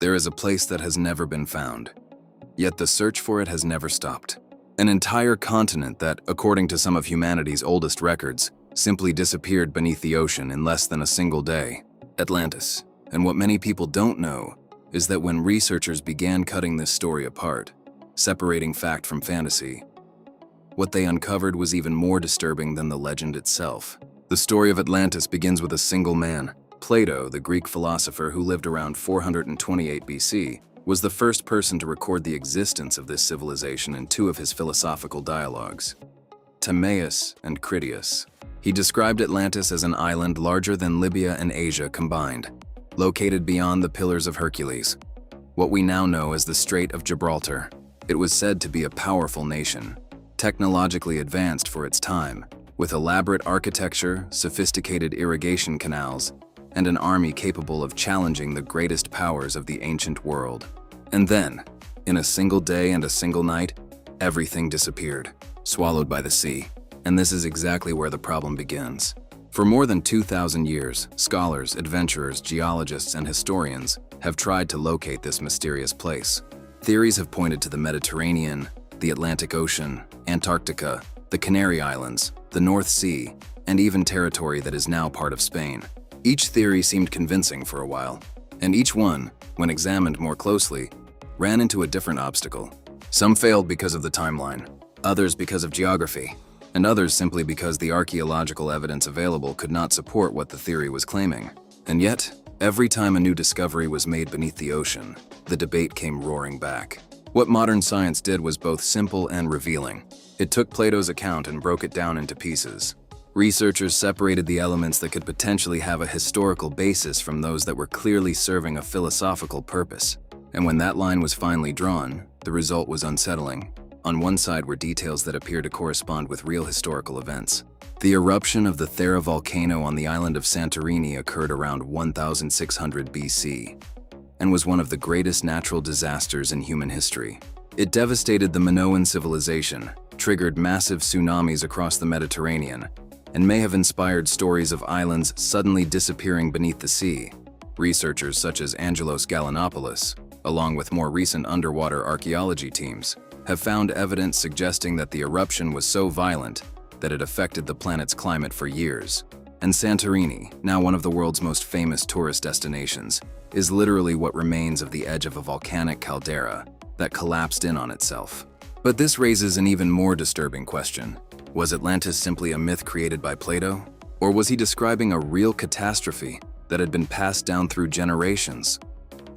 There is a place that has never been found, yet the search for it has never stopped. An entire continent that, according to some of humanity's oldest records, simply disappeared beneath the ocean in less than a single day. Atlantis. And what many people don't know is that when researchers began cutting this story apart, separating fact from fantasy, what they uncovered was even more disturbing than the legend itself. The story of Atlantis begins with a single man. Plato, the Greek philosopher who lived around 428 BC, was the first person to record the existence of this civilization in two of his philosophical dialogues, Timaeus and Critias. He described Atlantis as an island larger than Libya and Asia combined, located beyond the Pillars of Hercules, what we now know as the Strait of Gibraltar. It was said to be a powerful nation, technologically advanced for its time, with elaborate architecture, sophisticated irrigation canals, and an army capable of challenging the greatest powers of the ancient world. And then, in a single day and a single night, everything disappeared, swallowed by the sea. And this is exactly where the problem begins. For more than 2,000 years, scholars, adventurers, geologists, and historians have tried to locate this mysterious place. Theories have pointed to the Mediterranean, the Atlantic Ocean, Antarctica, the Canary Islands, the North Sea, and even territory that is now part of Spain. Each theory seemed convincing for a while, and each one, when examined more closely, ran into a different obstacle. Some failed because of the timeline, others because of geography, and others simply because the archaeological evidence available could not support what the theory was claiming. And yet, every time a new discovery was made beneath the ocean, the debate came roaring back. What modern science did was both simple and revealing. It took Plato's account and broke it down into pieces. Researchers separated the elements that could potentially have a historical basis from those that were clearly serving a philosophical purpose. And when that line was finally drawn, the result was unsettling. On one side were details that appear to correspond with real historical events. The eruption of the Thera volcano on the island of Santorini occurred around 1600 BC and was one of the greatest natural disasters in human history. It devastated the Minoan civilization, triggered massive tsunamis across the Mediterranean, and may have inspired stories of islands suddenly disappearing beneath the sea. Researchers such as Angelos Gallinopoulos, along with more recent underwater archaeology teams, have found evidence suggesting that the eruption was so violent that it affected the planet's climate for years. And Santorini, now one of the world's most famous tourist destinations, is literally what remains of the edge of a volcanic caldera that collapsed in on itself. But this raises an even more disturbing question. Was Atlantis simply a myth created by Plato? Or was he describing a real catastrophe that had been passed down through generations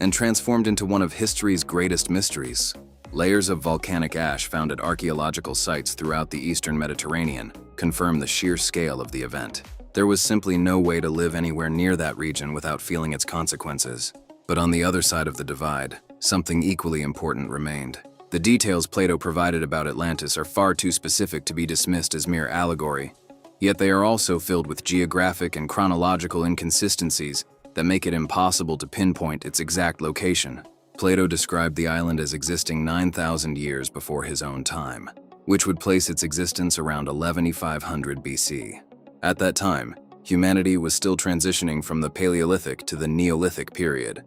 and transformed into one of history's greatest mysteries? Layers of volcanic ash found at archaeological sites throughout the eastern Mediterranean confirm the sheer scale of the event. There was simply no way to live anywhere near that region without feeling its consequences. But on the other side of the divide, something equally important remained. The details Plato provided about Atlantis are far too specific to be dismissed as mere allegory, yet they are also filled with geographic and chronological inconsistencies that make it impossible to pinpoint its exact location. Plato described the island as existing 9,000 years before his own time, which would place its existence around 11,500 BC. At that time, humanity was still transitioning from the Paleolithic to the Neolithic period.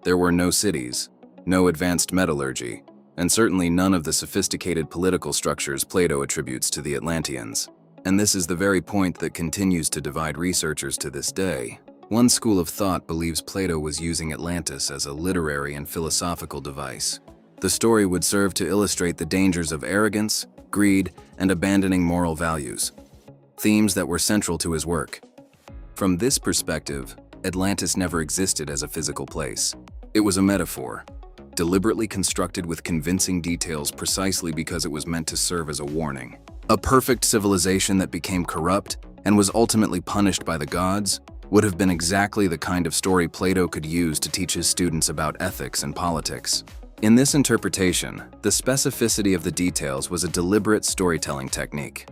There were no cities, no advanced metallurgy, and certainly none of the sophisticated political structures Plato attributes to the Atlanteans. And this is the very point that continues to divide researchers to this day. One school of thought believes Plato was using Atlantis as a literary and philosophical device. The story would serve to illustrate the dangers of arrogance, greed, and abandoning moral values, themes that were central to his work. From this perspective, Atlantis never existed as a physical place. It was a metaphor, deliberately constructed with convincing details precisely because it was meant to serve as a warning. A perfect civilization that became corrupt and was ultimately punished by the gods would have been exactly the kind of story Plato could use to teach his students about ethics and politics. In this interpretation, the specificity of the details was a deliberate storytelling technique.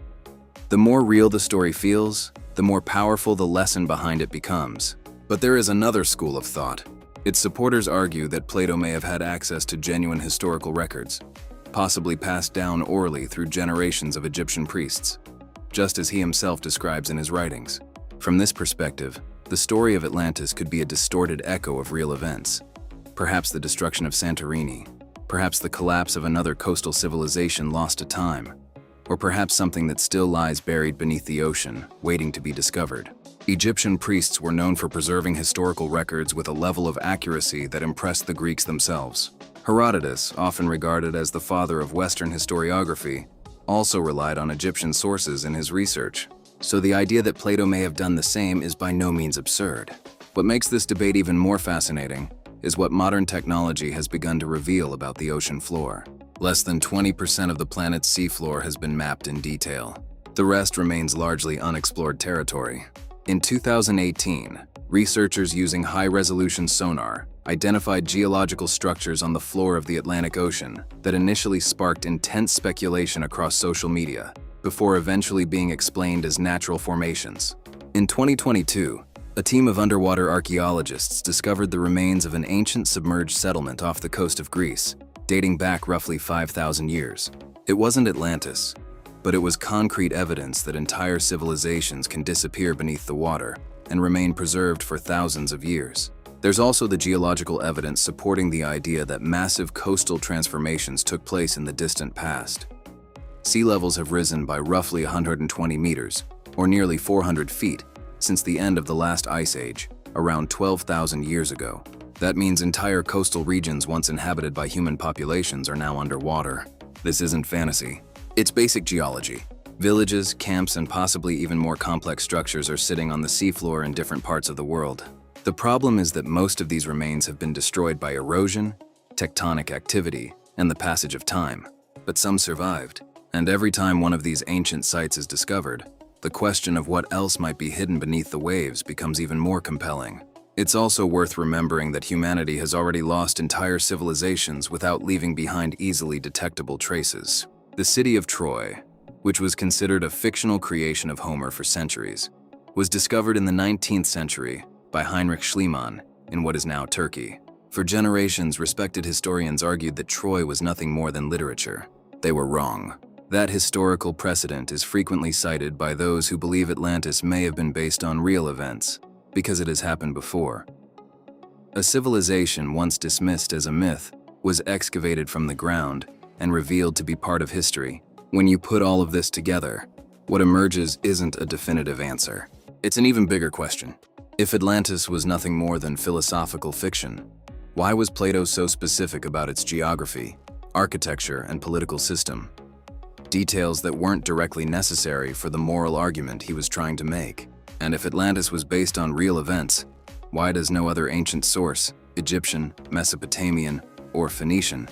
The more real the story feels, the more powerful the lesson behind it becomes. But there is another school of thought. Its supporters argue that Plato may have had access to genuine historical records, possibly passed down orally through generations of Egyptian priests, just as he himself describes in his writings. From this perspective, the story of Atlantis could be a distorted echo of real events, Perhaps the destruction of Santorini. Perhaps the collapse of another coastal civilization lost to time. Or perhaps something that still lies buried beneath the ocean, waiting to be discovered. Egyptian priests were known for preserving historical records with a level of accuracy that impressed the Greeks themselves. Herodotus, often regarded as the father of Western historiography, also relied on Egyptian sources in his research. So the idea that Plato may have done the same is by no means absurd. What makes this debate even more fascinating is what modern technology has begun to reveal about the ocean floor. Less than 20% of the planet's seafloor has been mapped in detail. The rest remains largely unexplored territory. In 2018, researchers using high-resolution sonar identified geological structures on the floor of the Atlantic Ocean that initially sparked intense speculation across social media, before eventually being explained as natural formations. In 2022, a team of underwater archaeologists discovered the remains of an ancient submerged settlement off the coast of Greece, dating back roughly 5,000 years. It wasn't Atlantis, but it was concrete evidence that entire civilizations can disappear beneath the water and remain preserved for thousands of years. There's also the geological evidence supporting the idea that massive coastal transformations took place in the distant past. Sea levels have risen by roughly 120 meters, or nearly 400 feet, since the end of the last ice age, around 12,000 years ago. That means entire coastal regions once inhabited by human populations are now underwater. This isn't fantasy. It's basic geology. Villages, camps, and possibly even more complex structures are sitting on the seafloor in different parts of the world. The problem is that most of these remains have been destroyed by erosion, tectonic activity, and the passage of time. But some survived. And every time one of these ancient sites is discovered, the question of what else might be hidden beneath the waves becomes even more compelling. It's also worth remembering that humanity has already lost entire civilizations without leaving behind easily detectable traces. The city of Troy, which was considered a fictional creation of Homer for centuries, was discovered in the 19th century by Heinrich Schliemann in what is now Turkey. For generations, respected historians argued that Troy was nothing more than literature. They were wrong. That historical precedent is frequently cited by those who believe Atlantis may have been based on real events, because it has happened before. A civilization once dismissed as a myth was excavated from the ground and revealed to be part of history. When you put all of this together, what emerges isn't a definitive answer. It's an even bigger question. If Atlantis was nothing more than philosophical fiction, why was Plato so specific about its geography, architecture, and political system? Details that weren't directly necessary for the moral argument he was trying to make. And if Atlantis was based on real events, why does no other ancient source, Egyptian, Mesopotamian, or Phoenician,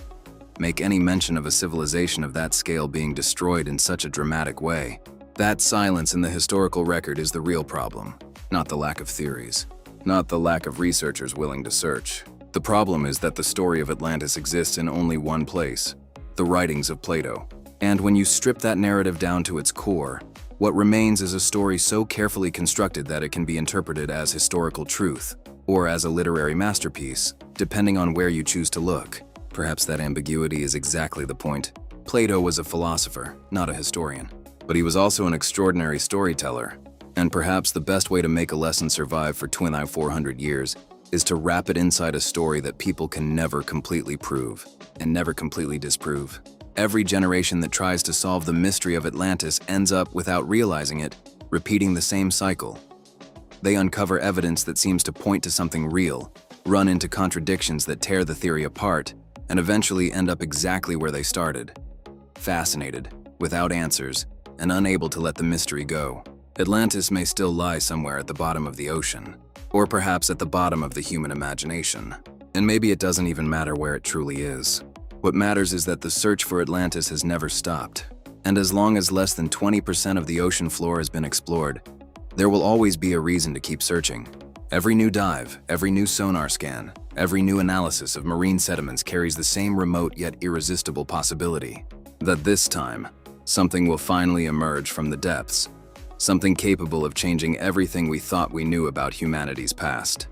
make any mention of a civilization of that scale being destroyed in such a dramatic way? That silence in the historical record is the real problem, not the lack of theories, not the lack of researchers willing to search. The problem is that the story of Atlantis exists in only one place, the writings of Plato. And when you strip that narrative down to its core, what remains is a story so carefully constructed that it can be interpreted as historical truth, or as a literary masterpiece, depending on where you choose to look. Perhaps that ambiguity is exactly the point. Plato was a philosopher, not a historian, but he was also an extraordinary storyteller. And perhaps the best way to make a lesson survive for 400 years is to wrap it inside a story that people can never completely prove and never completely disprove. Every generation that tries to solve the mystery of Atlantis ends up, without realizing it, repeating the same cycle. They uncover evidence that seems to point to something real, run into contradictions that tear the theory apart, and eventually end up exactly where they started. Fascinated, without answers, and unable to let the mystery go. Atlantis may still lie somewhere at the bottom of the ocean, or perhaps at the bottom of the human imagination. And maybe it doesn't even matter where it truly is. What matters is that the search for Atlantis has never stopped. And as long as less than 20% of the ocean floor has been explored, there will always be a reason to keep searching. Every new dive, every new sonar scan, every new analysis of marine sediments carries the same remote yet irresistible possibility that this time, something will finally emerge from the depths, something capable of changing everything we thought we knew about humanity's past.